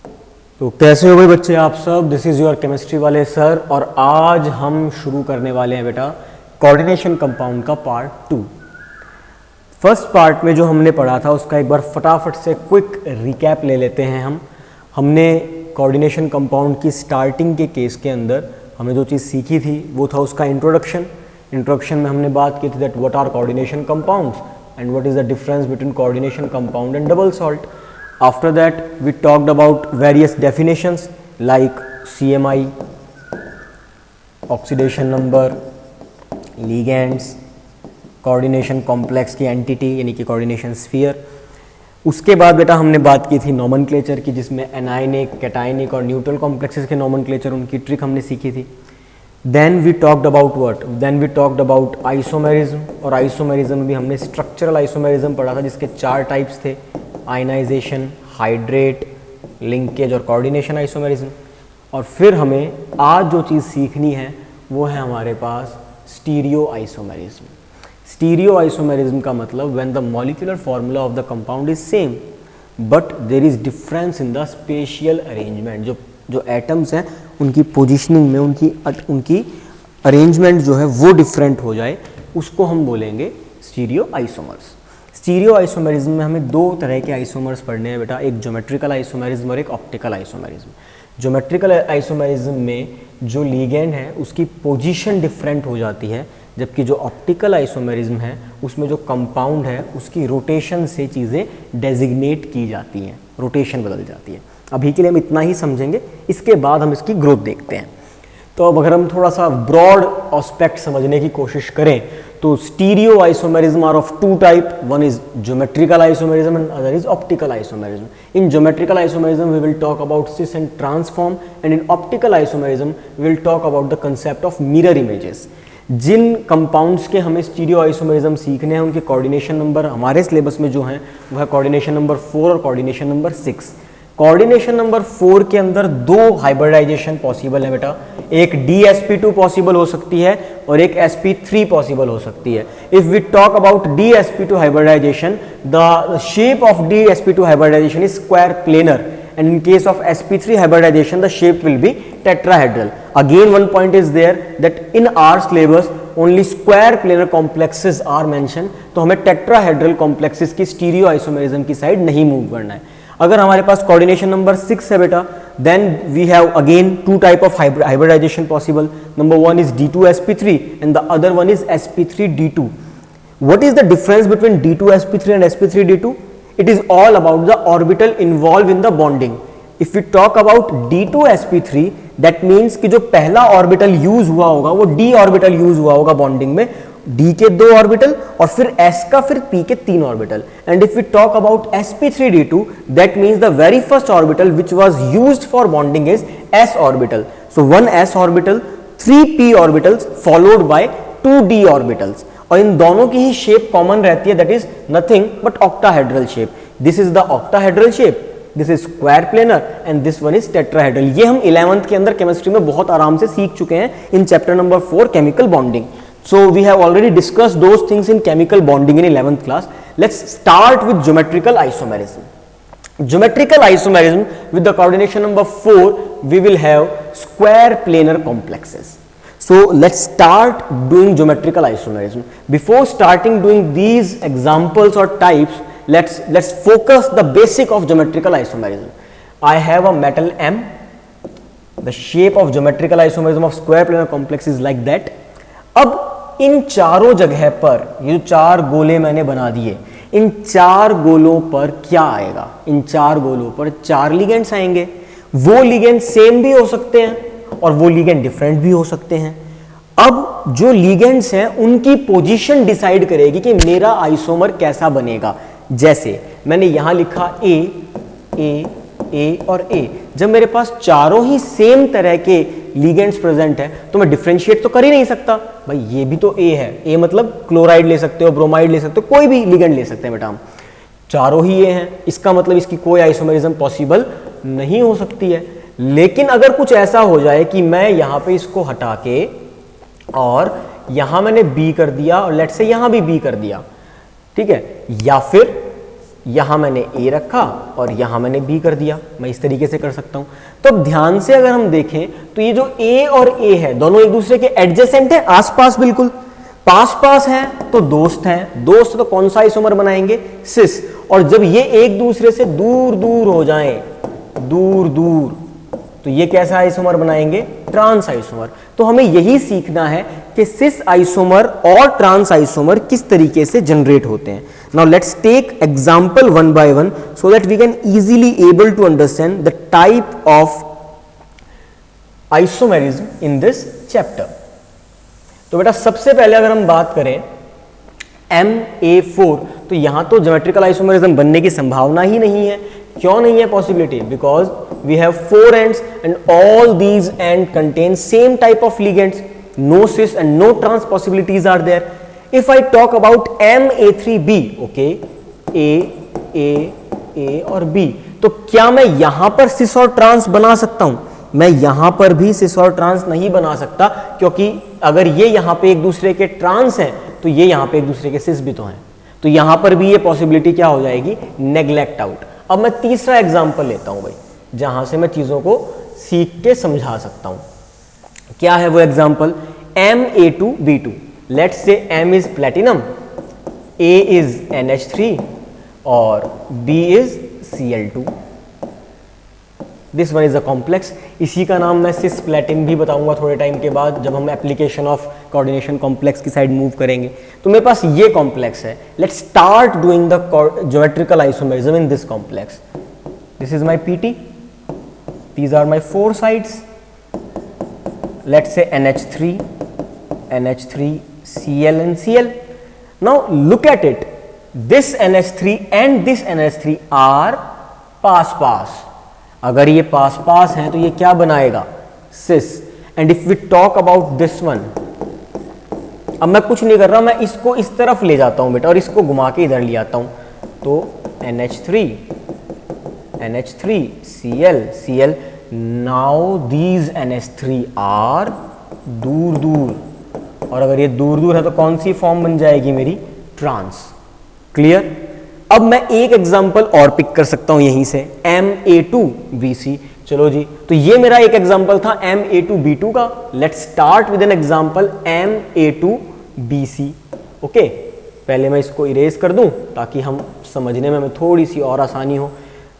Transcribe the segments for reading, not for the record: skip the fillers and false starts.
तो कैसे हो भाई बच्चे आप सब। दिस इज़ योर केमिस्ट्री वाले सर और आज हम शुरू करने वाले हैं बेटा कोऑर्डिनेशन कंपाउंड का पार्ट 2। फर्स्ट पार्ट में जो हमने पढ़ा था उसका एक बार फटाफट से क्विक रिकैप ले लेते हैं हमने कोऑर्डिनेशन कंपाउंड की स्टार्टिंग के केस के अंदर हमने जो चीज़ सीखी थी वो था उसका इंट्रोडक्शन में हमने बात की थी that what are coordination compounds and what is the difference between coordination compound and double salt. After that, we talked about various definitions like CMI, oxidation number, ligands, coordination complex की entity यानी कि coordination sphere। उसके बाद बेटा हमने बात की थी nomenclature की जिसमें anionic, cationic और neutral complexes के nomenclature उनकी ट्रिक हमने सीखी थी। Then we talked about what? Then we talked about isomerism और isomerism भी हमने structural isomerism पढ़ा था जिसके 4 टाइप्स थे, आयनाइजेशन, हाइड्रेट, लिंकेज और कोऑर्डिनेशन आइसोमेरिज्म। और फिर हमें आज जो चीज़ सीखनी है वो है हमारे पास स्टीरियो आइसोमेरिज्म। स्टीरियो आइसोमेरिज्म का मतलब when the molecular formula of the compound is same but there is difference in the spatial arrangement. जो एटम्स हैं उनकी पोजिशनिंग में उनकी अरेंजमेंट जो है वो डिफरेंट हो जाए, उसको हम बोलेंगे स्टीरियो आइसोमर्स। स्टीरियो आइसोमेरिज्म में हमें 2 तरह के आइसोमर्स पढ़ने हैं बेटा, एक ज्योमेट्रिकल आइसोमेरिज्म और एक ऑप्टिकल आइसोमेरिज्म। ज्योमेट्रिकल आइसोमेरिज्म में जो लिगेंड है उसकी पोजीशन डिफरेंट हो जाती है, जबकि जो ऑप्टिकल आइसोमेरिज्म है उसमें जो कंपाउंड है उसकी रोटेशन से चीज़ें डेजिग्नेट की जाती हैं, रोटेशन बदल जाती है। अभी के लिए हम इतना ही समझेंगे, इसके बाद हम इसकी ग्रोथ देखते हैं। तो अब अगर हम थोड़ा सा ब्रॉड एस्पेक्ट समझने की कोशिश करें तो stereo isomerism are of 2 type, one is geometrical isomerism and other is optical isomerism. In geometrical isomerism we will talk about cis and trans form and in optical isomerism we will talk about the concept of mirror images. जिन compounds के हमें stereo isomerism सीखने हैं उनके coordination number हमारे syllabus में जो हैं वह है कोऑर्डिनेशन नंबर 4 और कोऑर्डिनेशन नंबर 6। कोऑर्डिनेशन नंबर 4 के अंदर 2 हाइब्रिडाइजेशन पॉसिबल है बेटा, एक DsP2 पॉसिबल हो सकती है और एक sp3 पॉसिबल हो सकती है। If we talk about DsP2 hybridization, the shape of DsP2 hybridization is square planar and in case of sp3 hybridization the shape will be tetrahedral. Again one point is there that in our syllabus only square planar complexes are mentioned, तो हमें tetrahedral complexes की stereo isomerism की side नहीं move करना है। अगर हमारे पास coordination number 6 है बेटा, then we have again 2 type of hybridization possible. Number 1 is D2sp3 and the other one is sp3d2. What is the difference between D2sp3 and sp3d2? It is all about the orbital involved in the bonding. If we talk about D2sp3, that means कि जो पहला orbital use हुआ होगा वो D orbital use हुआ होगा bonding में, D के 2 ऑर्बिटल और फिर S का फिर P के 3 orbital. And if we talk about sp3d2, that means the very first orbital which was used for bonding is S orbital. So 1 S orbital, 3 P orbitals followed by 2 D orbitals. और इन दोनों की ही shape common रहती है, that is nothing but octahedral shape. This is the octahedral shape, this is square planar and this one is tetrahedral. ये हम 11th के अंदर chemistry में बहुत आराम से सीख चुके हैं in chapter number 4 chemical bonding. So we have already discussed those things in chemical bonding in 11th class. Let's start with geometrical isomerism. Geometrical isomerism with the coordination number 4 we will have square planar complexes. So let's start doing geometrical isomerism. Before starting doing these examples or types, let's focus the basic of geometrical isomerism. I have a metal M. The shape of geometrical isomerism of square planar complex is like that. अब इन चारों जगह पर ये जो 4 गोले मैंने बना दिए, इन 4 गोलों पर क्या आएगा? इन 4 गोलों पर 4 लिगेंड्स आएंगे। वो लिगेंड सेम भी हो सकते हैं और वो लिगेंड डिफरेंट भी हो सकते हैं। अब जो लिगेंड्स हैं उनकी पोजीशन डिसाइड करेगी कि मेरा आइसोमर कैसा बनेगा। जैसे मैंने यहां लिखा A, A, A और A। जब मेरे पास चारों ही सेम तरह के लिगेंड्स प्रेजेंट है तो मैं डिफरेंशिएट तो कर ही नहीं सकता। भाई ये भी तो A है, A मतलब क्लोराइड ले सकते हो, ब्रोमाइड ले सकते हो, कोई भी लिगेंड ले सकते हैं बेटा हम। चारों ही A हैं, इसका मतलब इसकी कोई आइसोमेरिज्म पॉसिबल नहीं हो सकती है। लेकिन अगर कुछ ऐसा हो जाए कि मैं यहां पे इसको हटा के और यहां मैंने B कर दिया और लेट्स से यहां भी B कर दिया, ठीक है, या फिर यहां मैंने ए रखा और यहां मैंने बी कर दिया, मैं इस तरीके से कर सकता हूं। तो अब ध्यान से अगर हम देखें तो ये जो ए और ए है दोनों एक दूसरे के एडजेसेंट है, आसपास, बिल्कुल पास पास हैं तो दोस्त हैं, दोस्त तो कौन सा आइसोमर बनाएंगे, सिस। और जब ये एक दूसरे से दूर दूर हो जाएं, दूर दूर, तो ये कैसा आइसोमर बनाएंगे, ट्रांस आइसोमर। तो हमें यही सीखना है कि सिस आइसोमर और ट्रांस आइसोमर किस तरीके से जनरेट होते हैं। Now let's take example one by one so that we can easily able to understand the type of isomerism in this chapter. तो बेटा सबसे पहले अगर हम बात करें MA4, तो यहां तो ज्योमेट्रिकल आइसोमेरिज्म बनने की संभावना ही नहीं है। क्यों नहीं है possibility? Because we have 4 ends and all these end contain same type of ligands, no cis and no trans possibilities are there. If I talk about MA3B, okay, A और B, तो क्या मैं यहां पर सिस और ट्रांस बना सकता हूं? मैं यहां पर भी सिस और ट्रांस नहीं बना सकता, क्योंकि अगर ये यहां पे एक दूसरे के ट्रांस हैं तो ये यहां पे एक दूसरे के सिस भी तो हैं, तो यहां पर भी ये पॉसिबिलिटी क्या हो जाएगी, नेग्लेक्ट आउट। अब मैं तीसरा एग्जांपल लेता हूं भाई, जहां से मैं चीजों को सीख के समझा सकता हूं। क्या है वो example? MA2B2। Let's say M is platinum, A is NH3 और B is Cl2। This one is a complex. इसी का नाम मैं सिस प्लेटिन भी बताऊंगा थोड़े टाइम के बाद, जब हम एप्लीकेशन ऑफ कोऑर्डिनेशन कॉम्प्लेक्स की साइड मूव करेंगे। तो मेरे पास ये कॉम्प्लेक्स है। Let's start doing the geometrical isomerism in this complex. This is my PT, these are my 4 sides. Let's say NH3, Cl and Cl. Now look at it. This NH3 and this NH3 are पास पास। अगर ये पास पास हैं तो ये क्या बनाएगा, cis. And if we talk about this one, अब मैं कुछ नहीं कर रहा, मैं इसको इस तरफ ले जाता हूं बेटा और इसको घुमा के इधर ले आता हूं, तो NH3 Cl। Now these NH3 are दूर दूर, और अगर ये दूर दूर है तो कौन सी फॉर्म बन जाएगी मेरी, ट्रांस। क्लियर? अब मैं एक एग्जांपल और पिक कर सकता हूं यहीं से, MA2BC। चलो जी, तो ये मेरा एक एग्जांपल था MA2B2 का। Let's start with an example MA2BC। Okay, पहले मैं इसको इरेज कर दूं ताकि हम समझने में हमें थोड़ी सी और आसानी हो।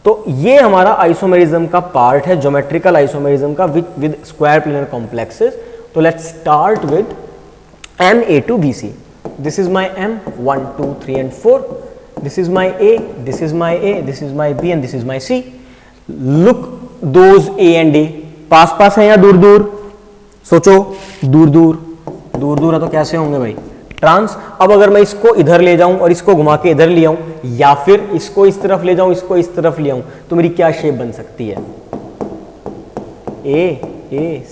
तो ये हमारा आइसोमेरिज्म का पार्ट है, ज्योमेट्रिकल आइसोमेरिज्म का विद स्क्वायर प्लेनर कॉम्प्लेक्सेस। तो let's start with MA2BC। This is my M, 1 2 3 and 4। This is my A, this is my A, this is my B and this is my C. Look those A and A, पास पास है या दूर दूर? सोचो, दूर दूर, दूर दूर है तो कैसे होंगे भाई, ट्रांस। अब अगर मैं इसको इधर ले जाऊं और इसको घुमा के इधर ले आऊं, या फिर इसको इस तरफ ले जाऊं, इसको इस तरफ ले आऊं, तो मेरी क्या शेप बन सकती है, A,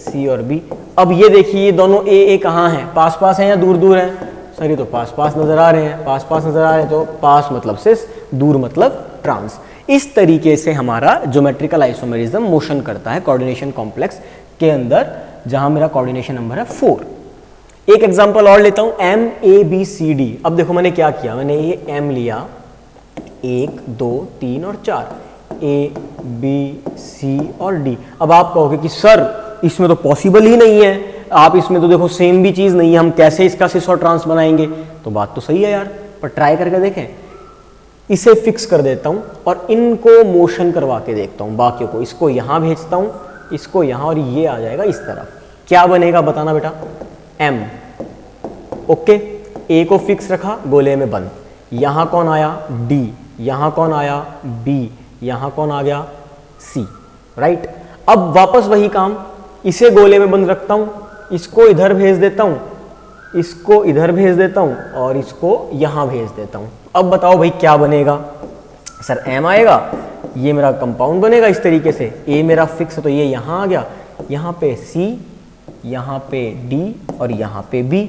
C और B। अब ये देखिए, ये दोनों A कहाँ हैं, पास पास हैं या दूर दूर हैं? सर ये तो पास पास नजर आ रहे हैं, पास पास नजर आ रहे हैं, तो पास मतलब सिस, दूर मतलब ट्रांस। इस तरीके से हमारा ज्योमेट्रिकल आइसोमेरिज्म मोशन करता है कोऑर्डिनेशन कॉम्प्लेक्स के अंदर, जहां मेरा कोऑर्डिनेशन नंबर है 4। एक एग्जांपल और लेता हूं, MABCD। अब देखो मैंने क्या किया, मैंने ये M लिया, 1 2 3 और 4, A B C और D। अब आप कहोगे कि सर इसमें तो पॉसिबल ही नहीं है, आप इसमें तो देखो सेम भी चीज नहीं है, हम कैसे इसका सिस और ट्रांस बनाएंगे? तो बात तो सही है यार, पर ट्राई करके देखें। इसे फिक्स कर देता हूं और इनको मोशन करवा के देखता हूं, बाकियों को। इसको यहां भेजता हूं, इसको यहां, और ये आ जाएगा इस तरफ। क्या बनेगा बताना बेटा, M। ओके, A को फिक्स रखा, गोले में बंद। यहां कौन आया, D। यहां कौन आया, B। यहां कौन आ गया, C। राइट। अब वापस वही काम, इसे गोले में बंद रखता हूं, इसको इधर भेज देता हूं, इसको इधर भेज देता हूं और इसको यहां भेज देता हूं। अब बताओ भाई क्या बनेगा? सर M आएगा, ये मेरा कंपाउंड बनेगा इस तरीके से। A मेरा फिक्स है तो ये यहां आ गया, यहां पे C, यहां पे D और यहां पे B।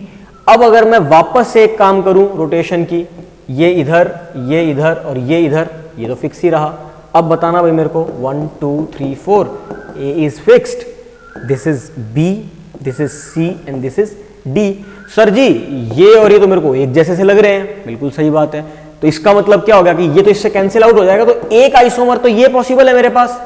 अब अगर मैं वापस से एक काम करूं रोटेशन की, ये इधर और ये इधर, ये तो फिक्स ही रहा। अब बताना भाई मेरे को, 1 2 3 4, A is fixed, this is B, this is C and this is D। Sir ji ये और ये तो मेरे को एक जैसे से लग रहे हैं। बिल्कुल सही बात है, तो इसका मतलब क्या हो गया कि ये तो इससे कैंसिल आउट हो जाएगा, तो एक आइसोमर तो ये पॉसिबल है मेरे पास,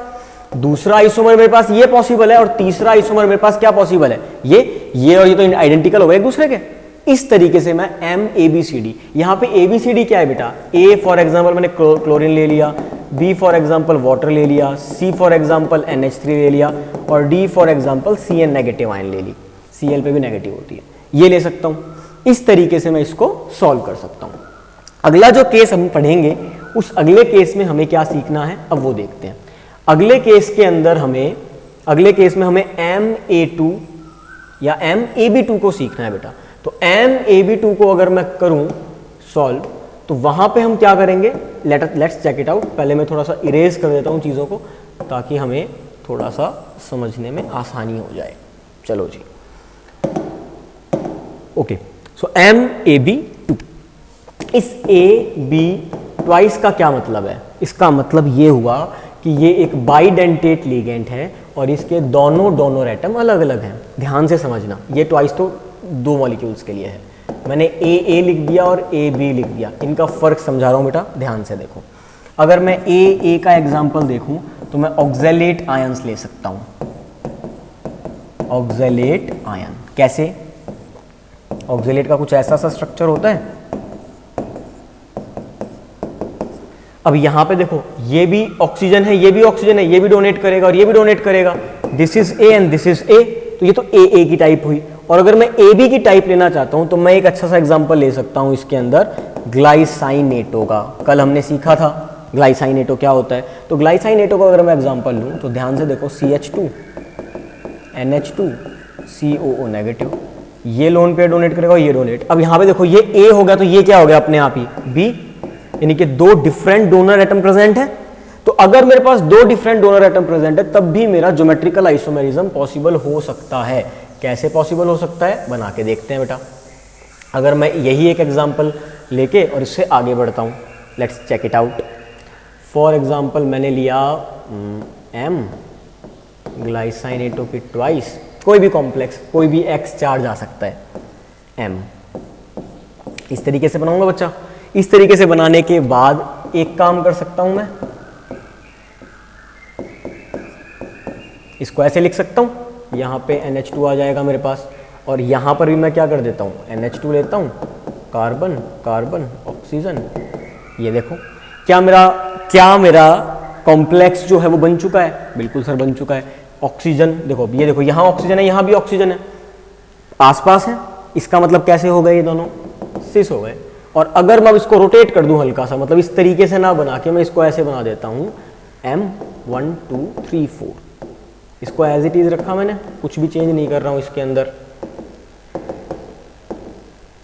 दूसरा आइसोमर मेरे पास ये पॉसिबल है, और तीसरा आइसोमर मेरे पास क्या पॉसिबल है, ये और ये तो आइडेंटिकल हो गए एक दूसरे के। इस तरीके से मैं MABCD, यहां पे ABCD क्या है बेटा, A फॉर एग्जांपल मैंने क्लोरीन ले लिया, B फॉर एग्जांपल वाटर ले लिया, C फॉर एग्जांपल NH3 ले लिया, और D for example CN negative ion ले ली, Cl पे भी नेगेटिव होती है, ये ले सकता हूं। इस तरीके से मैं इसको सॉल्व कर सकता हूं। अगला जो केस हम पढ़ेंगे, उस अगले केस में हमें क्या सीखना है, अब वो देखते हैं। अगले केस में हमें MA2 या MAB2 को सीखना है बेटा। तो MAB2 को अगर मैं करूं सॉल्व, तो वहां पे हम क्या करेंगे, लेट्स चेक इट आउट। पहले मैं थोड़ा सा इरेज कर देता हूं चीजों को, ताकि हमें थोड़ा सा समझने में आसानी हो जाए। चलो जी, ओके। सो MAB2, इस AB ट्वाइस का क्या मतलब है, इसका मतलब ये हुआ कि ये एक बाइडेंटेट लिगेंड है और इसके दोनों डोनर एटम अलग अलग हैं। ध्यान से समझना, ये ट्वाइस तो 2 मॉलिक्यूल्स के लिए है, मैंने AA लिख दिया और AB लिख दिया, इनका फर्क समझा रहा हूं बेटा, ध्यान से देखो। अगर मैं AA का एग्जांपल देखूं तो मैं ऑक्सैलेट आयंस ले सकता हूं। ऑक्सैलेट आयन कैसे, ऑक्सैलेट का कुछ ऐसा सा स्ट्रक्चर होता है। अब यहां पे देखो, ये भी ऑक्सीजन है, ये भी ऑक्सीजन है, ये भी डोनेट करेगा और ये भी डोनेट करेगा। This is A and this is A, तो ये तो AA की टाइप हुई। और अगर मैं AB की टाइप लेना चाहता हूं तो मैं एक अच्छा सा एग्जांपल ले सकता हूं इसके अंदर, ग्लाइसाइनेटो का। कल हमने सीखा था ग्लाइसाइनेटो क्या होता है। तो ग्लाइसाइनेटो का अगर मैं एग्जांपल लूं तो ध्यान से देखो, CH2 NH2 COO नेगेटिव, ये लोन पे डोनेट करेगा और ये डोनेट। अब यहां पे देखो, ये A हो गया तो ये क्या हो गया अपने आप ही B, यानी कि 2 डिफरेंट डोनर एटम प्रेजेंट है। तो अगर मेरे पास 2 डिफरेंट डोनर एटम प्रेजेंट है, तब भी मेरा ज्योमेट्रिकल आइसोमेरिज्म पॉसिबल हो सकता है। कैसे पॉसिबल हो सकता है, बना के देखते हैं बेटा। अगर मैं यही एक एग्जांपल लेके और इससे आगे बढ़ता हूं, let's check it out. For example मैंने लिया M ग्लाइसाइनेटो की ट्वाइस, कोई भी कॉम्प्लेक्स, कोई भी X चार्ज आ सकता है M। इस तरीके से बनाऊंगा बच्चा। इस तरीके से बनाने के बाद एक काम कर सकता हूं मैं, इसको ऐसे लिख सकता हूं, यहां पे NH2 आ जाएगा मेरे पास, और यहां पर भी मैं क्या कर देता हूं, NH2 लेता हूं, कार्बन कार्बन ऑक्सीजन। ये देखो, क्या मेरा कॉम्प्लेक्स जो है वो बन चुका है। बिल्कुल सर बन चुका है। ऑक्सीजन देखो, ये देखो, यहां ऑक्सीजन है, यहां भी ऑक्सीजन है, आसपास है। इसका मतलब कैसे हो गए, ये दोनों सिस हो गए। और अगर मैं इसको रोटेट कर दूं हल्का सा, मतलब इस तरीके से ना बना के मैं इसको ऐसे बना देता हूं, M1 2 3 4, इसको एज इट इज रखा मैंने, कुछ भी चेंज नहीं कर रहा हूं इसके अंदर।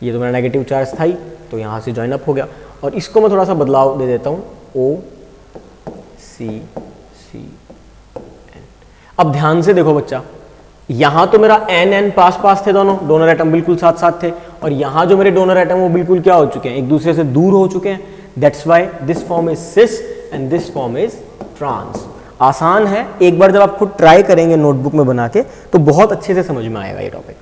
ये तो मेरा नेगेटिव चार्ज था ही, तो यहां से ज्वाइन अप हो गया। और इसको मैं थोड़ा सा बदलाव दे देता हूं, OCCN। अब ध्यान से देखो बच्चा, यहां तो मेरा NN पास पास थे, दोनों डोनर एटम बिल्कुल साथ साथ थे, और यहां जो मेरे डोनर एटम वो बिल्कुल क्या हो चुके हैं, एक दूसरे से दूर हो चुके हैं। That's why this form is cis and this form is trans. आसान है, एक बार जब आप खुद ट्राई करेंगे नोटबुक में बना के तो बहुत अच्छे से समझ में आएगा ये टॉपिक।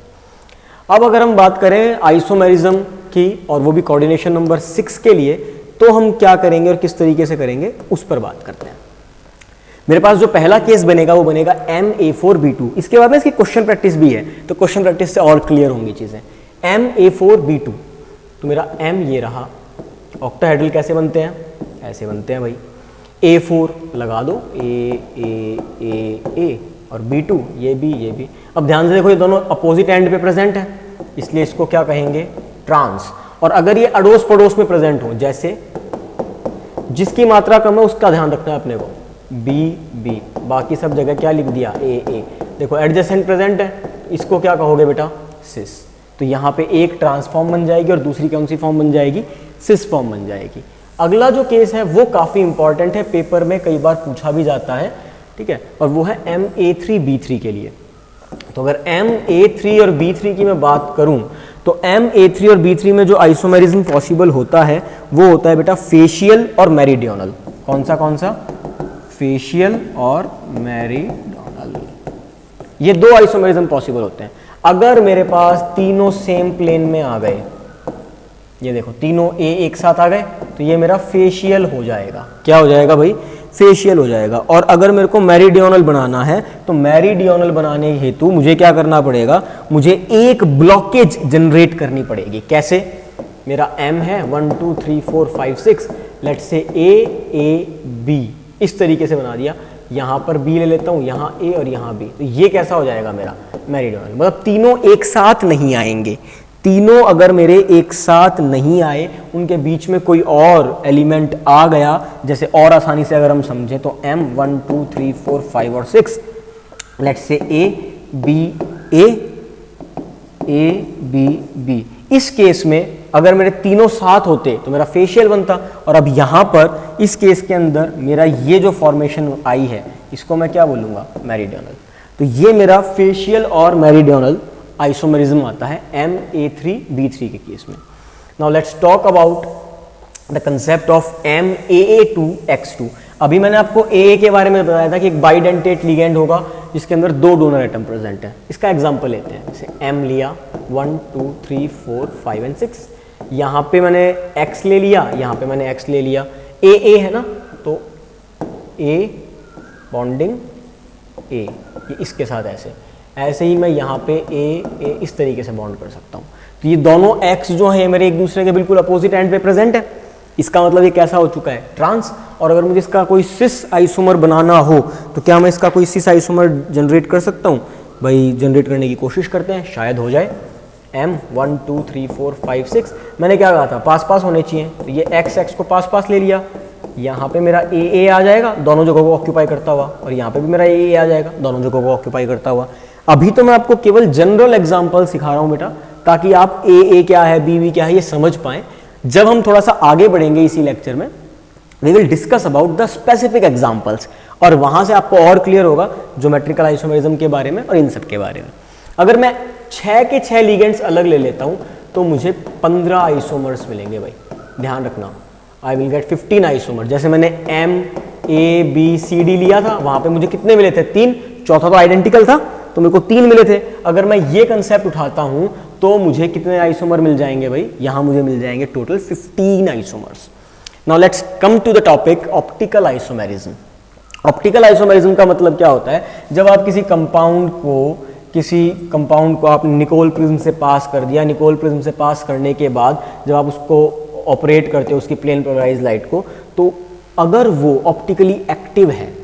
अब अगर हम बात करें आइसोमेरिज्म की, और वो भी कोऑर्डिनेशन नंबर 6 के लिए, तो हम क्या करेंगे और किस तरीके से करेंगे उस पर बात करते हैं। मेरे पास जो पहला केस बनेगा वो बनेगा MA4B2। इसके बाद में इसकी क्वेश्चन प्रैक्टिस भी है, तो क्वेश्चन प्रैक्टिस से और क्लियर होंगी चीजें। MA4B2, तो मेरा M ये रहा। ऑक्टाहेड्रल कैसे बनते हैं, ऐसे बनते हैं भाई, A4 लगा दो, A और B2 ये भी। अब ध्यान से देखो, ये दोनों अपोजिट एंड पे प्रेजेंट है, इसलिए इसको क्या कहेंगे, ट्रांस। और अगर ये अड़ोस पड़ोस में प्रेजेंट हो, जैसे जिसकी मात्रा कम है उसका ध्यान रखना है अपने को, B, बाकी सब जगह क्या लिख दिया, A। देखो एडजेसेंट प्रेजेंट है, इसको क्या कहोगे बेटा, सिस। तो यहाँ पे एक ट्रांसफॉर्म बन जाएगी और दूसरी कौन सी फॉर्म बन जाएगी, सिस फॉर्म बन जाएगी। अगला जो केस है वो काफी इंपॉर्टेंट है, पेपर में कई बार पूछा भी जाता है, ठीक है, और वो है MA3B3 के लिए। तो अगर MA3 और B3 की मैं बात करूं, तो MA3 और B3 में जो आइसोमेरिज्म पॉसिबल होता है वो होता है बेटा फेशियल और मेरिडियनल। कौन सा, फेशियल और मेरिडियनल, ये 2 आइसोमेरिज्म पॉसिबल होते हैं। अगर मेरे पास तीनों सेम प्लेन में आ गए, ये देखो तीनों ए एक साथ आ गए, तो ये मेरा फेशियल हो जाएगा। क्या हो जाएगा भाई? फेशियल हो जाएगा। और अगर मेरे को मेरिडियोनल बनाना है तो मेरिडियोनल बनाने हेतु मुझे क्या करना पड़ेगा? मुझे एक ब्लॉकेज जनरेट करनी पड़ेगी। कैसे? मेरा एम है 1 2 3 4 5 6, लेट्स से ए बी, इस तरीके से बना दिया। यहाँ पर बी ले लेता हूँ, यहाँ ए और यहाँ बी, तो ये कैसा हो जाएगा मेरा? मेरिडियोनल। मतलब तीनों एक साथ नहीं आएंगे। तीनों अगर मेरे एक साथ नहीं आए, उनके बीच में कोई और एलिमेंट आ गया, जैसे और आसानी से अगर हम समझें तो m 1 2 3 4 5 और 6, let's say a b b, इस केस में अगर मेरे तीनों साथ होते तो मेरा फेशियल बनता। और अब यहाँ पर इस केस के अंदर मेरा ये जो फॉर्मेशन आई है, इसको मैं क्या बोलूँगा? मेरिडियोनल। तो ये मेरा फेशियल और मेरिडियोनल आइसोमेरिज्म आता है MA3B3 के केस में। Now let's talk about the concept of MAA2X2। अभी मैंने आपको AA के बारे में बताया था कि एक बाइडेंटेट लिगेंड होगा जिसके अंदर 2 डोनर एटम प्रेजेंट है। इसका एग्जांपल लेते हैं, जैसे M लिया 1 2 3 4 5 एंड 6, यहाँ पे मैंने X ले लिया, यहाँ पे मैंने X ले लिया। AA है ना, तो A बॉन्डिंग A, ये इसके साथ ऐसे ही मैं यहाँ पे A इस तरीके से बॉन्ड कर सकता हूँ। तो ये दोनों X जो है मेरे एक दूसरे के बिल्कुल अपोजिट एंड पे प्रेजेंट है। इसका मतलब ये कैसा हो चुका है? ट्रांस। और अगर मुझे इसका कोई सिस आइसोमर बनाना हो तो क्या मैं इसका कोई सिस आइसोमर जनरेट कर सकता हूँ? भाई जनरेट करने की कोशिश करते हैं, शायद हो जाए। M 1 2 3 4 5 6, मैंने क्या कहा था? पास पास होने चाहिए, तो ये X को पास पास ले लिया। यहाँ पे मेरा AA आ जाएगा दोनों जगहों को ऑक्यूपाई करता हुआ, और यहाँ पे भी मेरा AA आ जाएगा दोनों जगहों को ऑक्यूपाई करता हुआ। अभी तो मैं आपको केवल जनरल एग्जांपल सिखा रहा हूँ बेटा, ताकि आप AA क्या है, BB क्या है, ये समझ पाएं। जब हम थोड़ा सा आगे बढ़ेंगे इसी लेक्चर में, we will discuss about the specific examples, और वहां से आपको और क्लियर होगा ज्योमेट्रिकल आइसोमेरिज्म के बारे में और इन सब के बारे में। अगर मैं 6 के 6 लिगेंड्स अलग ले लेता हूं तो मुझे 15 आइसोमर्स मिलेंगे भाई, ध्यान रखना। I will get 15 isomer. जैसे मैंने MABCD लिया था, वहां पे मुझे कितने मिले थे? 3। चौथा तो आइडेंटिकल था, तो मेरे को 3 मिले थे। अगर मैं ये कंसेप्ट उठाता हूं तो मुझे कितने आइसोमर मिल जाएंगे भाई? यहां मुझे मिल जाएंगे total 15 isomers. Now let's come to the topic optical isomerism. Optical isomerism का मतलब क्या होता है? जब आप किसी कंपाउंड को आपने निकोल प्रिज्म से पास कर दिया, निकोल प्रिज्म से पास करने के बाद जब आप उसको ऑपरेट करते हो, उसकी प्लेन पोलराइज्ड लाइट को, तो अगर वो ऑप्टिकली एक्टिव है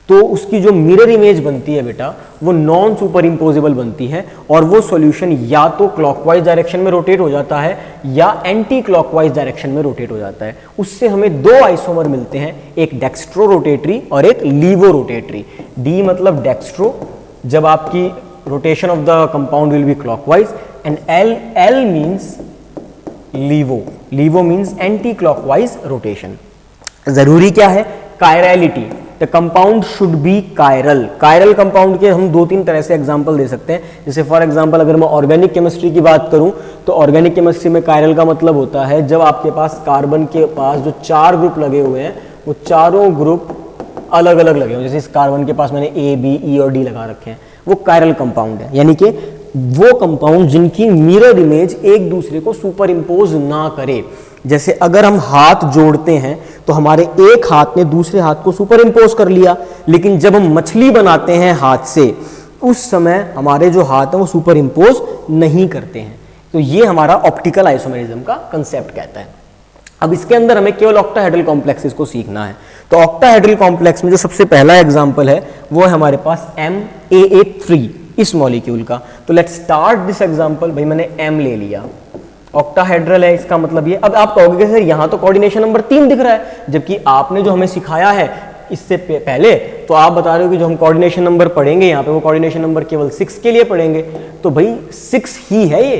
तो उसकी जो मिरर इमेज बनती है बेटा, वो नॉन सुपर इम्पोजेबल बनती है, और वो सॉल्यूशन या तो क्लॉकवाइज डायरेक्शन में रोटेट हो जाता है या एंटी क्लॉकवाइज डायरेक्शन में रोटेट हो जाता है। उससे हमें 2 आइसोमर मिलते हैं, एक डेक्स्ट्रो रोटेटरी और एक लीवो रोटेटरी। डी मतलब डेक्स्ट्रो, जब आपकी rotation of the compound will be clockwise, and L means laevo, laevo means anti clockwise rotation. जरूरी क्या है? Chirality. The compound should be chiral. Chiral compound के हम 2-3 तरह से एग्जांपल दे सकते हैं। जैसे फॉर एग्जांपल अगर मैं ऑर्गेनिक केमिस्ट्री की बात करूं तो ऑर्गेनिक केमिस्ट्री में कायरल का मतलब होता है जब आपके पास कार्बन के पास जो 4 ग्रुप लगे हुए हैं, वो चारों ग्रुप अलग अलग लगे हुए। जैसे इस कार्बन के पास मैंने A, B, E और D लगा रखे हैं, वो कायरल कंपाउंड है। यानी कि वो कंपाउंड जिनकी मिरर इमेज एक दूसरे को सुपर इम्पोज ना करे। जैसे अगर हम हाथ जोड़ते हैं तो हमारे एक हाथ ने दूसरे हाथ को सुपर इम्पोज कर लिया, लेकिन जब हम मछली बनाते हैं हाथ से, उस समय हमारे जो हाथ हैं वो सुपर इम्पोज नहीं करते हैं। तो ये हमारा ऑप्टिकल आइसोमेरिज्म का कंसेप्ट कहता है। अब इसके अंदर हमें केवल ऑक्टाहेड्रल कॉम्प्लेक्सेस को सीखना है। तो ऑक्टाहेड्रल कॉम्प्लेक्स में जो सबसे पहला एग्जांपल है वो है हमारे पास MAA3 इस मॉलिक्यूल का। तो लेट्स स्टार्ट दिस एग्जांपल। भाई मैंने M ले लिया, ऑक्टाहेड्रल है, इसका मतलब ये। अब आप कहोगे सर यहाँ तो कोऑर्डिनेशन नंबर 3 दिख रहा है, जबकि आपने जो हमें सिखाया है इससे पहले तो आप बता रहे हो कि जो हम कोऑर्डिनेशन नंबर पढ़ेंगे यहाँ पे वो कोऑर्डिनेशन नंबर केवल 6 के लिए पढ़ेंगे। तो भाई 6 ही है ये,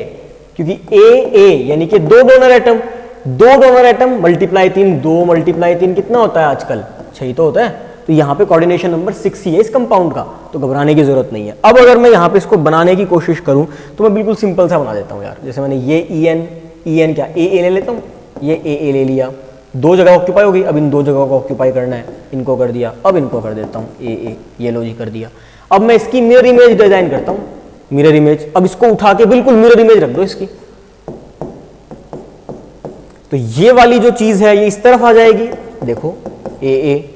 क्योंकि AA यानी कि 2 donor atom, 2 donor atom multiply 3, 2 multiply 3 कितना होता है आजकल? 6 तो होता है। तो यहाँ पे कोऑर्डिनेशन नंबर 6 ही है इस कंपाउंड का, तो घबराने की जरूरत नहीं है। अब अगर मैं यहाँ पे इसको बनाने की कोशिश करूँ तो मैं बिल्कुल सिंपल सा बना देता हूँ यार। जैसे मैंने ये EN क्या AA ले लेता हूँ, ये AA ले लिया, 2 जगह ऑक्यूपाई हो गई। अब इन 2 जगहों को ऑक्यूपाई करना है, इनको कर दिया, अब इनको कर देता हूँ AA, ये लो जी कर दिया। अब मैं इसकी मिरर इमेज डिजाइन करता हूँ, मिरर इमेज। अब इसको उठा के बिल्कुल मिरर इमेज रख दो इसकी, तो ये वाली जो चीज है ये इस तरफ आ जाएगी, देखो ए,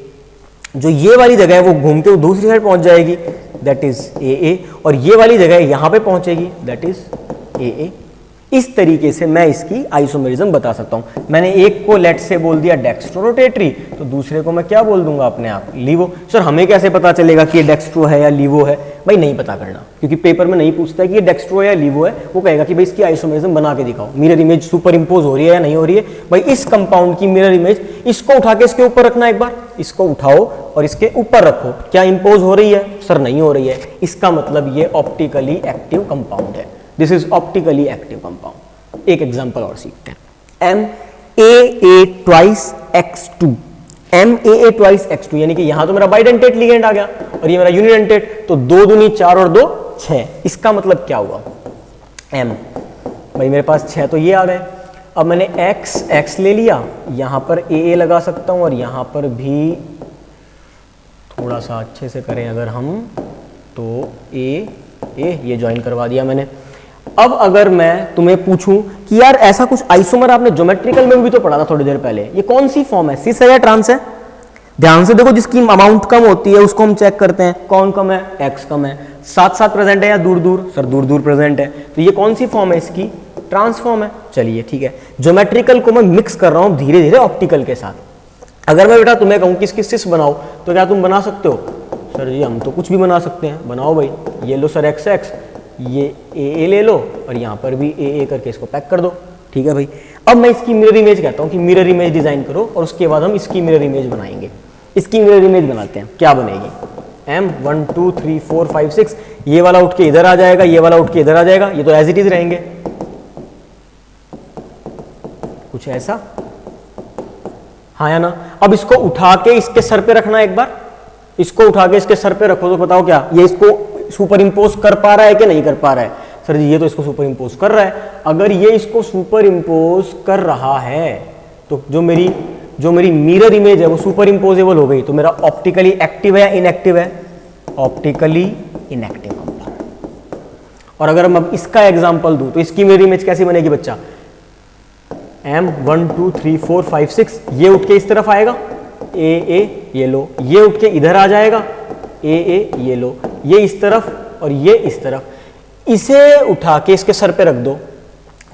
जो ये वाली जगह है वो घूम के दूसरी साइड पहुंच जाएगी, दैट इज ए, और ये वाली जगह यहां पे पहुंचेगी, दैट इज ए। इस तरीके से मैं इसकी आइसोमेरिज्म बता सकता हूं। मैंने एक को लेट से बोल दिया डेक्स्ट्रो रोटेटरी, तो दूसरे को मैं क्या बोल दूंगा अपने आप, लीवो। सर हमें कैसे पता चलेगा कि ये डेक्स्ट्रो है या लीवो है? भाई नहीं पता करना, क्योंकि पेपर में नहीं पूछता है कि ये डेक्स्ट्रो है या लीवो है, वो कहेगा कि भाई इसकी आइसोमेरिज्म बना के दिखाओ, मिरर इमेज सुपर इंपोज हो रही है या नहीं हो रही है। भाई इस कंपाउंड की मिरर इमेज, इसको उठा के इसके ऊपर रखना, एक बार इसको उठाओ और इसके ऊपर रखो, क्या इंपोज हो रही है? सर नहीं हो रही है। इसका मतलब ये ऑप्टिकली एक्टिव कंपाउंड है, this is optically active compound. एक एग्जांपल और सीखते हैं, MAA twice X2, MAA twice X2, यानी कि यहां तो मेरा बाइडेंटेट लिगेंड आ गया और ये मेरा यूनिडेंटेट, तो 2 दूनी 4 और 2 6। इसका मतलब क्या हुआ? M, भाई मेरे पास 6 तो ये आ गए। अब मैंने X ले लिया, यहां पर AA लगा सकता हूं और यहां पर भी थोड़ा सा अच्छे से करें अगर हम, तो A ये ज्वाइन करवा दिया मैंने। अब अगर मैं तुम्हें पूछूं कि यार ऐसा कुछ आइसोमर आपने ज्योमेट्रिकल में भी तो पढ़ा था थोड़ी देर पहले, ये कौन सी फॉर्म है, सिस है या ट्रांस है? ध्यान से देखो, जिसकी अमाउंट कम होती है उसको हम चेक करते हैं, कौन कम है? X कम है। साथ साथ प्रेजेंट है या दूर दूर? सर दूर दूर प्रेजेंट है, तो ये कौन सी फॉर्म है इसकी? ट्रांसफॉर्म है। चलिए ठीक है, ज्योमेट्रिकल को मैं मिक्स कर रहा हूं धीरे धीरे ऑप्टिकल के साथ। अगर मैं बेटा तुम्हें कहूं किसकी सिस बनाओ, तो क्या तुम बना सकते हो? सर जी हम तो कुछ भी बना सकते हैं, बनाओ भाई। ये लो सर XX, ये AA ले लो और यहाँ पर भी AA करके इसको पैक कर दो, ठीक है भाई। अब मैं इसकी मिरर इमेज कहता हूँ कि मिरर इमेज डिजाइन करो, और उसके बाद हम इसकी मिरर इमेज बनाएंगे। इसकी मिरर इमेज बनाते हैं, क्या बनेगी? M 1 2 3 4 5 6, ये वाला उठ के इधर आ जाएगा, ये वाला उठ के इधर आ जाएगा, ये तो एज इट इज रहेंगे, कुछ ऐसा, हाँ या ना? अब इसको उठा के इसके सर पे रखना, एक बार इसको उठा के इसके सर पे रखो, तो बताओ क्या ये इसको सुपर इंपोज कर पा रहा है कि नहीं कर पा रहा है? सर जी ये तो इसको सुपर इंपोज कर रहा है। अगर ये इसको सुपर इंपोज कर रहा है तो जो मेरी मिरर इमेज है वो सुपर इंपोजेबल हो गई, तो मेरा ऑप्टिकली एक्टिव है या इनएक्टिव है? Optically inactive compound. और अगर मैं इसका एग्जांपल दूं तो इसकी मिरर इमेज कैसी बनेगी बच्चा? M 1 2 3 4 5 6, ये उठ के इस तरफ आएगा, AA ये लो, ये उठ के इधर आ जाएगा, AA ये लो, ये इस तरफ और ये इस तरफ। इसे उठा के इसके सर पे रख दो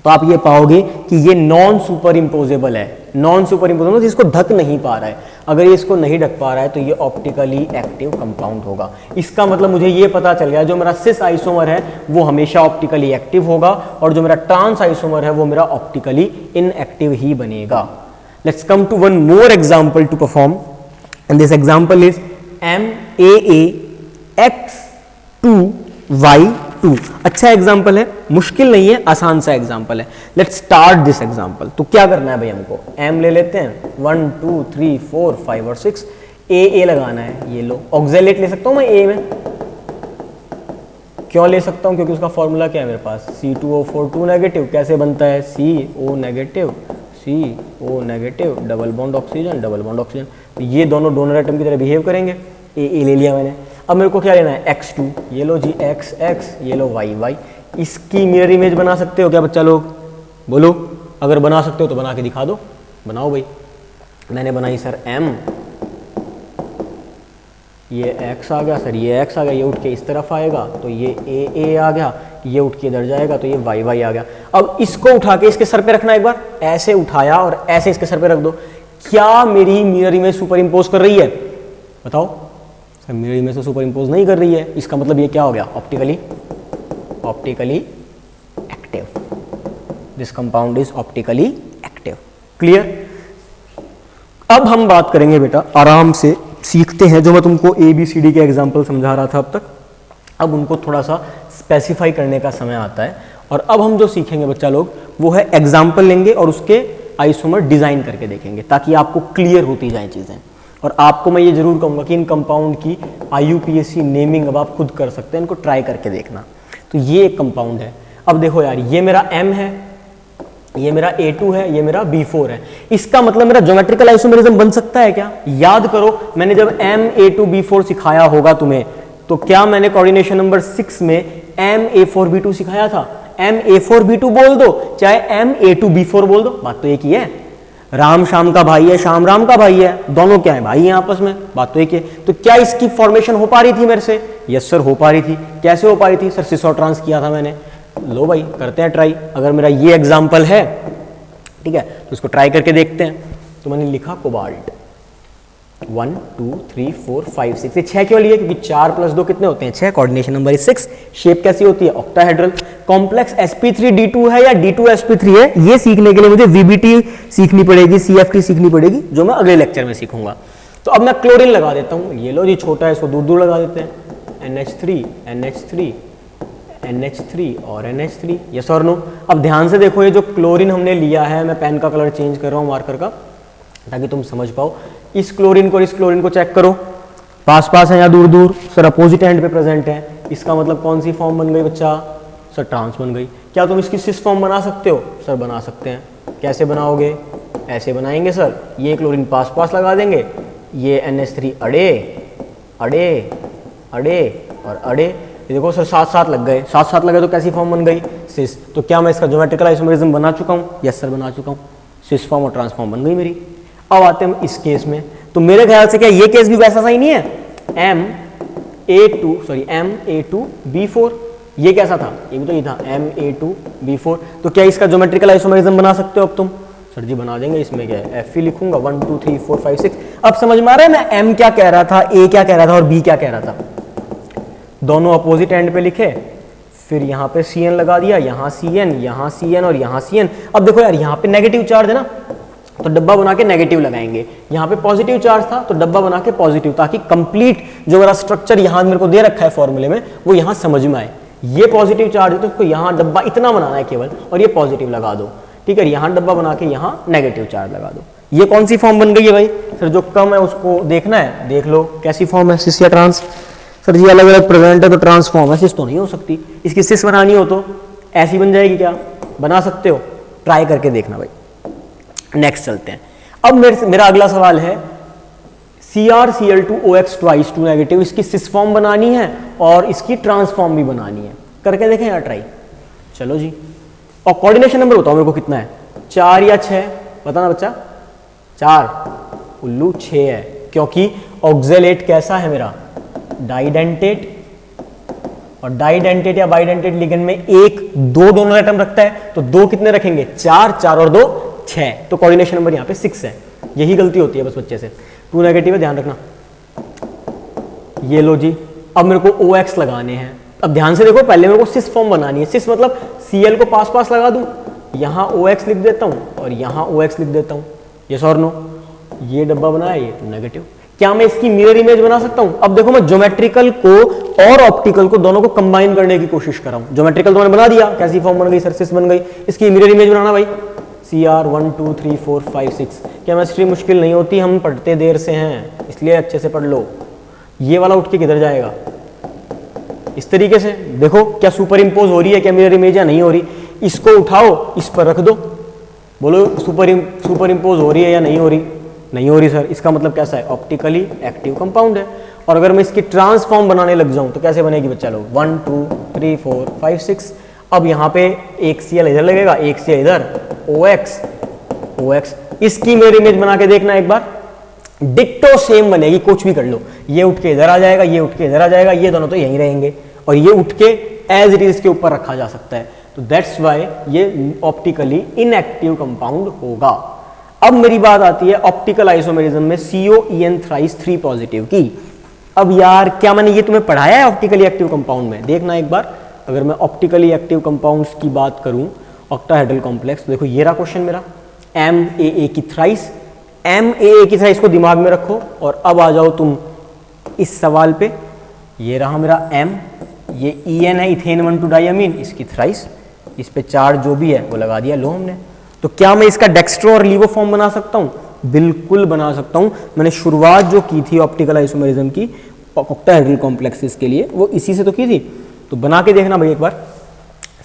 तो आप ये पाओगे कि ये नॉन सुपर इंपोजेबल है। नॉन सुपर इंपोजेबल इसको ढक नहीं पा रहा है। अगर ये इसको नहीं ढक पा रहा है तो ये ऑप्टिकली एक्टिव कंपाउंड होगा। इसका मतलब मुझे ये पता चल गया, जो मेरा सिस आइसोमर है वो हमेशा ऑप्टिकली एक्टिव होगा और जो मेरा ट्रांस आइसोमर है वो मेरा ऑप्टिकली इनएक्टिव ही बनेगा। Let's come to one more example to perform, and this example is MAA X2Y2। अच्छा एग्जाम्पल है, मुश्किल नहीं है, आसान सा एग्जाम्पल है। Let's start this example. तो क्या करना है भाई, हमको M ले लेते हैं, 1 2 3 4 5 और 6, AA लगाना है, ये लो। ऑक्जेलेट ले सकता हूं मैं A में, क्यों ले सकता हूं? क्योंकि उसका फॉर्मूला क्या है मेरे पास, C2O4 2 नेगेटिव। कैसे बनता है? CO negative CO negative, double bond oxygen double bond oxygen. तो ये दोनों डोनर एटम की तरह बिहेव करेंगे। AA ले लिया मैंने। अब मेरे को क्या लेना है? X2, ये लो जी XX, ये लो YY। इसकी मिरर इमेज बना सकते हो क्या बच्चा लोग? बोलो, अगर बना सकते हो तो बना के दिखा दो। बनाओ भाई। मैंने बनाई सर M, ये X आ गया सर, ये X आ गया, ये उठ के इस तरफ आएगा तो ये AA आ गया, ये उठ के इधर जाएगा तो ये YY आ गया। अब इसको उठा के इसके सर पे रखना, एक बार ऐसे उठाया और ऐसे इसके सर पे रख दो। क्या मेरी मिरर इमेज सुपर इंपोज कर रही है? बताओ। सर मिरर इमेज तो सुपर इंपोज नहीं कर रही है। इसका मतलब ये क्या हो गया? Optically active. This compound is optically active. Clear? अब हम बात करेंगे बेटा, आराम से सीखते हैं। जो मैं तुमको ABCD के एग्जाम्पल समझा रहा था अब तक, अब उनको थोड़ा सा स्पेसिफाई करने का समय आता है। और अब हम जो सीखेंगे बच्चा लोग वो है एग्जाम्पल लेंगे और उसके आइसोमर डिजाइन करके देखेंगे, ताकि आपको क्लियर होती जाए चीजें। और आपको मैं ये जरूर कहूंगा कि इन कंपाउंड की IUPAC नेमिंग अब आप खुद कर सकते हैं, इनको ट्राई करके देखना। तो ये एक कंपाउंड है। अब देखो यार, ये मेरा M है, ये मेरा A2 है, ये मेरा B4 है। इसका मतलब मेरा ज्योमेट्रिकल आइसोमेरिज्म बन सकता है क्या? याद करो, मैंने जब MA2B4 सिखाया होगा तुम्हें, तो क्या मैंने कोऑर्डिनेशन नंबर 6 में MA4B2 सिखाया था? MA4B2 बोल दो चाहे MA2B4 बोल दो, बात तो एक ही है। राम श्याम का भाई है, श्याम राम का भाई है, दोनों क्या है, भाई हैं आपस में, बात तो एक है। तो क्या इसकी फॉर्मेशन हो पा रही थी मेरे से? यस सर हो पा रही थी। कैसे हो पा रही थी सर? सिस और ट्रांस किया था मैंने। लो भाई करते हैं ट्राई। अगर मेरा ये एग्जाम्पल है, ठीक है, तो इसको ट्राई करके देखते हैं। तो मैंने लिखा कोबाल्ट 1 2 3 4 5 6, ये 6 क्यों लिए? क्योंकि 4 + 2 कितने होते हैं? 6। Coordination number is 6। शेप कैसी होती है? ऑक्टाहेड्रल। कॉम्प्लेक्स sp3d2 है या d2sp3 है, ये सीखने के लिए मुझे VBT सीखनी पड़ेगी, CFT सीखनी पड़ेगी, जो मैं अगले लेक्चर में सीखूंगा। तो अब मैं क्लोरीन लगा देता हूँ। ये लो जी छोटा है, इसको दूर दूर लगा देते हैं। NH3 NH3 NH3 और NH3, यस और नो। अब ध्यान से देखो, ये जो क्लोरीन हमने लिया है, मैं पेन का कलर चेंज कर रहा हूँ मार्कर का, ताकि तुम समझ पाओ। इस क्लोरीन को, इस क्लोरीन को चेक करो, पास पास है या दूर दूर? सर अपोजिट एंड पे प्रेजेंट है। इसका मतलब कौन सी फॉर्म बन गई बच्चा? सर ट्रांस बन गई। क्या तुम इसकी सिस फॉर्म बना सकते हो? सर बना सकते हैं। कैसे बनाओगे? ऐसे बनाएंगे सर, ये क्लोरीन पास पास लगा देंगे, ये NH3 अड़े अड़े अड़े और अड़े, ये देखो सर साथ साथ लग गए, साथ साथ लगे तो कैसी फॉर्म बन गई? सिस। तो क्या मैं इसका ज्योमेट्रिकल आइसोमेरिज्म बना चुका हूँ? यस सर बना चुका हूँ। सिस फॉर्म और ट्रांसफॉर्म बन गई मेरी। अब आते हैं इस केस में। तो मेरे ख्याल से क्या ये केस भी वैसा सही नहीं है? MA2B4, ये कैसा था? ये भी तो ये था MA2B4। तो क्या इसका ज्योमेट्रिकल आइसोमेरिज्म बना सकते हो अब तुम? सर जी बना देंगे। इसमें क्या है? Fe लिखूंगा 1 2 3 4 5 6। अब समझ में आ रहा है मैं M क्या कह रहा था, A क्या कह रहा था और B क्या कह रहा था? दोनों अपोजिट एंड पे लिखे, फिर यहाँ पे Cn लगा दिया, यहाँ Cn और यहाँ Cn। अब देखो यार, यहाँ पे नेगेटिव चार्ज है ना, तो डब्बा बना के नेगेटिव लगाएंगे। यहाँ पे पॉजिटिव चार्ज था तो डब्बा बना के पॉजिटिव, ताकि कंप्लीट जो मेरा स्ट्रक्चर यहाँ मेरे को दे रखा है फॉर्मूले में, वो यहाँ समझ में आए। ये पॉजिटिव चार्ज है तो इसको यहाँ डब्बा इतना बनाना है केवल, और ये पॉजिटिव लगा दो, ठीक है। यहाँ डब्बा बना के यहाँ नेगेटिव चार्ज लगा दो। ये कौन सी फॉर्म बन गई है भाई? सर जो कम है उसको देखना है, देख लो कैसी फॉर्म है, सिस या ट्रांस। सर जी अलग अलग प्रेजेंट है तो ट्रांसफॉर्म है, सिस तो नहीं हो सकती। इसकी सिस बनानी हो तो ऐसी बन जाएगी क्या? बना सकते हो, ट्राई करके देखना भाई। नेक्स्ट चलते हैं। अब मेरा अगला सवाल है, CrCl2OX ट्वाइस 2 नेगेटिव, इसकी सिस फॉर्म बनानी है और इसकी ट्रांसफॉर्म भी बनानी है। करके देखें यार ट्राई। चलो जी। और कोऑर्डिनेशन नंबर बताओ मेरे को कितना है? 4 या 6? बताना बच्चा। 4 उल्लू 6 है, क्योंकि ऑक्जेलेट कैसा है मेरा? डाइडेंटेट। और डाइडेंटेट या बाइडेंटेट लिगेंड में 1 2 दोनों एटम रखता है, तो 2 कितने रखेंगे? 4 4 और 2 6। तो कोऑर्डिनेशन नंबर यहाँ पे 6 है। यही गलती होती है बस बच्चे से। 2 नेगेटिव है, ध्यान रखना। ये लो जी। अब मेरे को OX लगाने हैं। अब ध्यान से देखो, पहले मेरे को सिस फॉर्म बनानी है। सिस मतलब Cl को पास पास लगा दूं, यहाँ OX लिख देता हूँ और यहाँ OX लिख देता हूँ। यस और नो? ये डब्बा बनाया, ये तो नेगेटिव। क्या मैं इसकी मिरर इमेज बना सकता हूँ? अब देखो, मैं ज्योमेट्रिकल को और ऑप्टिकल को दोनों को कंबाइन करने की कोशिश कर रहा हूँ। ज्योमेट्रिकल तो मैंने बना दिया, कैसी फॉर्म बन गई? सर सिस बन गई। इसकी मिरर इमेज बनाना भाई। Cr 1 2 3 4 5 6। केमिस्ट्री मुश्किल नहीं होती, हम पढ़ते देर से हैं, इसलिए अच्छे से पढ़ लो। ये वाला उठ के किधर जाएगा? इस तरीके से देखो, क्या सुपर इम्पोज हो रही है, क्या मिरर इमेज या नहीं हो रही? इसको उठाओ, इस पर रख दो, बोलो सुपर इम्पोज हो रही है या नहीं हो रही? नहीं हो रही सर। इसका मतलब कैसा है? ऑप्टिकली एक्टिव कंपाउंड है। और अगर मैं इसकी ट्रांसफॉर्म बनाने लग जाऊं तो कैसे बनेगी बच्चा लोग? 1 2 3 4 5 6। अब यहाँ पे एक Cl इधर लगेगा, एक Cl इधर, OX। इसकी मेरी इमेज बना के देखना एक बार, डिक्टो सेम बनेगी, कुछ भी कर लो। ये उठ के इधर आ जाएगा, ये उठ के इधर आ जाएगा, ये दोनों तो यहीं रहेंगे, और ये उठ के एज इट इज के ऊपर रखा जा सकता है। तो दैट्स वाई ये ऑप्टिकली इनएक्टिव कंपाउंड होगा। अब मेरी बात आती है ऑप्टिकल आइसोमेरिज्म में COEN थ्राइस 3 पॉजिटिव की। अब यार क्या मैंने ये तुम्हें पढ़ाया है ऑप्टिकली एक्टिव कंपाउंड में? देखना एक बार। अगर मैं ऑप्टिकली एक्टिव कंपाउंड्स की बात करूं, ऑक्टाहेड्रल कॉम्प्लेक्स, देखो ये रहा क्वेश्चन मेरा, MAA की थ्राइस। MAA की थ्राइस को दिमाग में रखो और अब आ जाओ तुम इस सवाल पे। ये रहा मेरा M, ये EN है, इथेन 1,2 डाइअमीन, इसकी थ्राइस, इस पे चार्ज जो भी है वो लगा दिया लो हमने। तो क्या मैं इसका डेक्स्ट्रो और लीवो फॉर्म बना सकता हूँ? बिल्कुल बना सकता हूँ। मैंने शुरुआत जो की थी ऑप्टिकल आइसोमेरिज्म की ऑक्टाहेड्रल कॉम्प्लेक्सेस के लिए, वो इसी से तो की थी। तो बना के देखना भाई एक बार।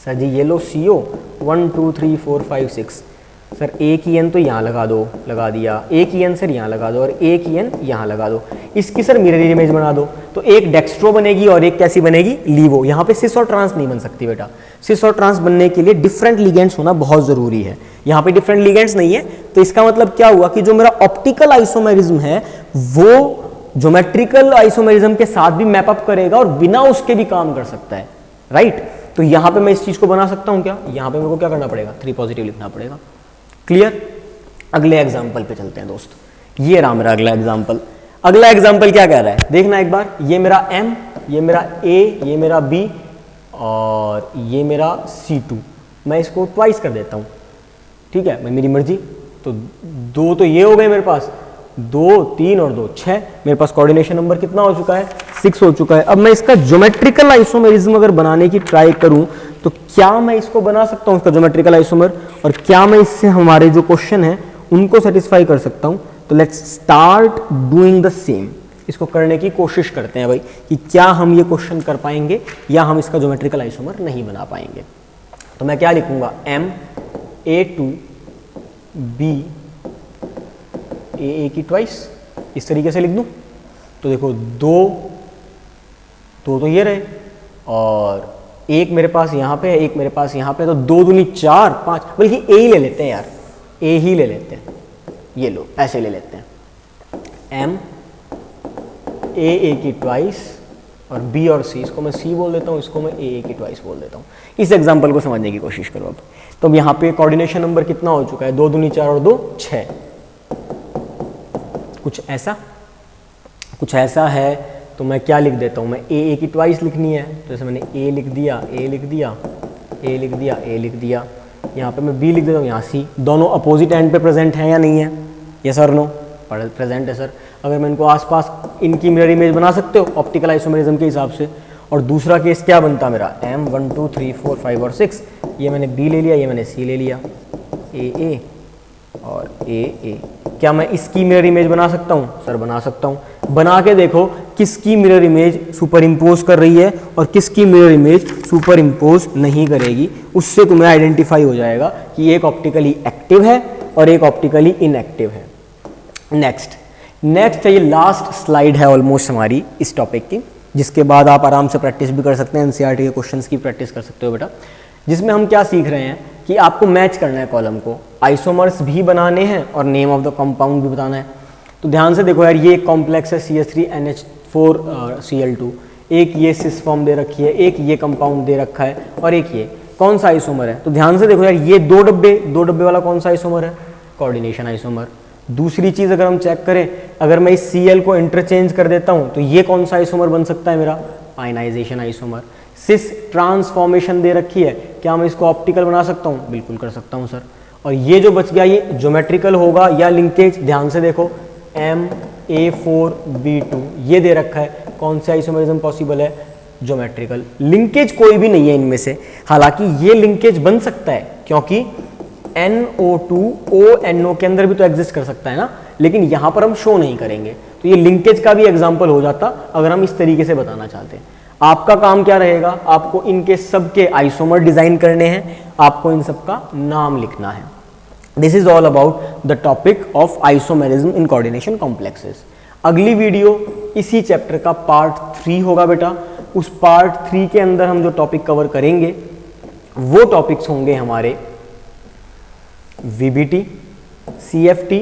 सर जी ये लो CO 1 2 3 4 5 6, सर एक ई एन तो यहाँ लगा दो, लगा दिया, एक ई एन सर यहाँ लगा दो और एक ई एन यहाँ लगा दो, इसकी सर मिरर इमेज बना दो, तो एक डेक्स्ट्रो बनेगी और एक कैसी बनेगी, लीवो। यहाँ पे सिस और ट्रांस नहीं बन सकती बेटा, सिस और ट्रांस बनने के लिए डिफरेंट लिगेंड्स होना बहुत ज़रूरी है। यहाँ पे डिफरेंट लिगेंड्स नहीं है, तो इसका मतलब क्या हुआ कि जो मेरा ऑप्टिकल आइसोमेरिज्म है वो ज्योमेट्रिकल आइसोमेरिज्म के साथ भी मैपअप करेगा और बिना उसके भी काम कर सकता है, राइट। तो यहाँ पे मैं इस चीज को बना सकता हूँ क्या, यहाँ पे मेरे को क्या करना पड़ेगा, 3 पॉजिटिव लिखना पड़ेगा। क्लियर। अगले एग्जाम्पल पे चलते हैं दोस्त, ये रहा मेरा अगला एग्जाम्पल। अगला एग्जाम्पल क्या कह रहा है, देखना एक बार, ये मेरा M, ये मेरा A, ये मेरा B और ये मेरा C2। मैं इसको ट्वाइस कर देता हूँ, ठीक है, मैं मेरी मर्जी। तो 2 तो ये हो गए मेरे पास, 2 3 और 2 6, मेरे पास कोऑर्डिनेशन नंबर कितना हो चुका है, 6 हो चुका है। अब मैं इसका ज्योमेट्रिकल आइसोमेरिज्म अगर बनाने की ट्राई करूं तो क्या मैं इसको बना सकता हूं इसका ज्योमेट्रिकल आइसोमर, और क्या मैं इससे हमारे जो क्वेश्चन है उनको सेटिस्फाई कर सकता हूं। तो let's start doing the same, इसको करने की कोशिश करते हैं भाई कि क्या हम ये क्वेश्चन कर पाएंगे या हम इसका ज्योमेट्रिकल आइसोमर नहीं बना पाएंगे। तो मैं क्या लिखूंगा, M A2 B A की ट्वाइस, इस तरीके से लिख दूं। तो देखो 2 तो ये रहे और एक मेरे पास यहाँ पे है, एक मेरे पास यहाँ पे, तो 2 दूनी 4 5, बल्कि ए ही ले लेते हैं यार, ए ही ले लेते हैं, ये लो ऐसे ले लेते हैं, M A की ट्वाइस और B और C, इसको मैं C बोल देता हूँ, इसको मैं A की ट्वाइस बोल देता हूँ। इस एग्जाम्पल को समझने की कोशिश करो अब। तो अब यहाँ पे कोऑर्डिनेशन नंबर कितना हो चुका है, 2 दूनी 4 और 2 6, कुछ ऐसा है। तो मैं क्या लिख देता हूँ, मैं ए की ट्वाइस लिखनी है, तो जैसे मैंने ए लिख दिया, ए लिख दिया, ए लिख दिया, ए लिख दिया, यहाँ पे मैं बी लिख देता हूँ, यहाँ सी। दोनों अपोजिट एंड पे प्रेजेंट हैं या नहीं है, ये सर नो प्रेजेंट है सर। अगर मैं इनको आसपास इनकी मिरर इमेज बना सकते हो ऑप्टिकल आइसोमेरिज्म के हिसाब से। और दूसरा केस क्या बनता मेरा, M 1 2 3 4 5 और 6, ये मैंने बी ले लिया, ये मैंने सी ले लिया, ए और ए। क्या मैं इसकी मिरर इमेज बना सकता हूँ, सर बना सकता हूँ। बना के देखो किसकी मिरर इमेज सुपर इम्पोज कर रही है और किसकी मिरर इमेज सुपर इम्पोज नहीं करेगी, उससे तुम्हें आइडेंटिफाई हो जाएगा कि एक ऑप्टिकली एक्टिव है और एक ऑप्टिकली इनएक्टिव है। नेक्स्ट है, ये लास्ट स्लाइड है ऑलमोस्ट हमारी इस टॉपिक की, जिसके बाद आप आराम से प्रैक्टिस भी कर सकते हैं, एनसीईआरटी के क्वेश्चंस की प्रैक्टिस कर सकते हो बेटा। जिसमें हम क्या सीख रहे हैं कि आपको मैच करना है कॉलम को, आइसोमर्स भी बनाने हैं और नेम ऑफ द कंपाउंड भी बताना है। तो ध्यान से देखो यार, ये कॉम्प्लेक्स है CH3NH4Cl2, एक ये सिस फॉर्म दे रखी है, एक ये कंपाउंड दे रखा है और एक ये, कौन सा आइसोमर है। तो ध्यान से देखो यार, ये 2 डब्बे वाला कौन सा आइसोमर है, कोऑर्डिनेशन आइसोमर। दूसरी चीज़ अगर हम चेक करें, अगर मैं इस Cl को इंटरचेंज कर देता हूँ तो ये कौन सा आइसोमर बन सकता है मेरा, आयनाइजेशन आइसोमर। सिस ट्रांसफॉर्मेशन दे रखी है, क्या मैं इसको ऑप्टिकल बना सकता हूँ, बिल्कुल कर सकता हूँ सर। और ये जो बच गया ये ज्योमेट्रिकल होगा या लिंकेज, ध्यान से देखो MA4B2 ये दे रखा है, कौन सा आइसोमेरिज्म पॉसिबल है, ज्योमेट्रिकल। लिंकेज कोई भी नहीं है इनमें से, हालांकि ये लिंकेज बन सकता है क्योंकि NO2 ONO के अंदर भी तो एग्जिस्ट कर सकता है ना, लेकिन यहाँ पर हम शो नहीं करेंगे। तो ये लिंकेज का भी एग्जाम्पल हो जाता अगर हम इस तरीके से बताना चाहते हैं। आपका काम क्या रहेगा, आपको इनके सबके आइसोमर डिजाइन करने हैं, आपको इन सबका नाम लिखना है। This is all about the topic of isomerism in coordination complexes. अगली वीडियो इसी चैप्टर का पार्ट 3 होगा बेटा। उस पार्ट 3 के अंदर हम जो टॉपिक कवर करेंगे वो टॉपिक्स होंगे हमारे VBT, CFT,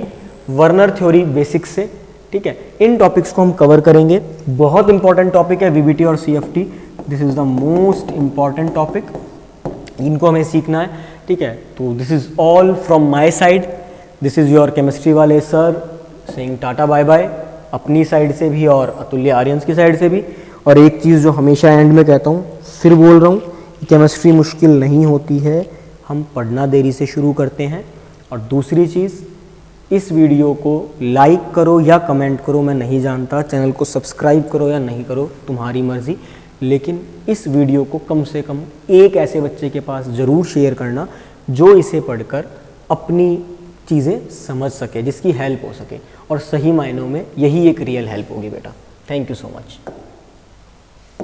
Werner theory basics से, ठीक है। इन टॉपिक्स को हम कवर करेंगे। बहुत इंपॉर्टेंट टॉपिक है VBT और CFT, this is the most important topic, इनको हमें सीखना है, ठीक है। तो this is all from my side, this is your chemistry वाले sir saying tata bye bye, अपनी साइड से भी और अतुल्य आर्यंस की साइड से भी। और एक चीज़ जो हमेशा एंड में कहता हूँ, फिर बोल रहा हूँ, केमिस्ट्री मुश्किल नहीं होती है, हम पढ़ना देरी से शुरू करते हैं। और दूसरी चीज़, इस वीडियो को लाइक करो या कमेंट करो, मैं नहीं जानता, चैनल को सब्सक्राइब करो या नहीं करो, तुम्हारी मर्ज़ी, लेकिन इस वीडियो को कम से कम एक ऐसे बच्चे के पास ज़रूर शेयर करना जो इसे पढ़कर अपनी चीज़ें समझ सके, जिसकी हेल्प हो सके। और सही मायनों में यही एक रियल हेल्प होगी बेटा। Thank you so much.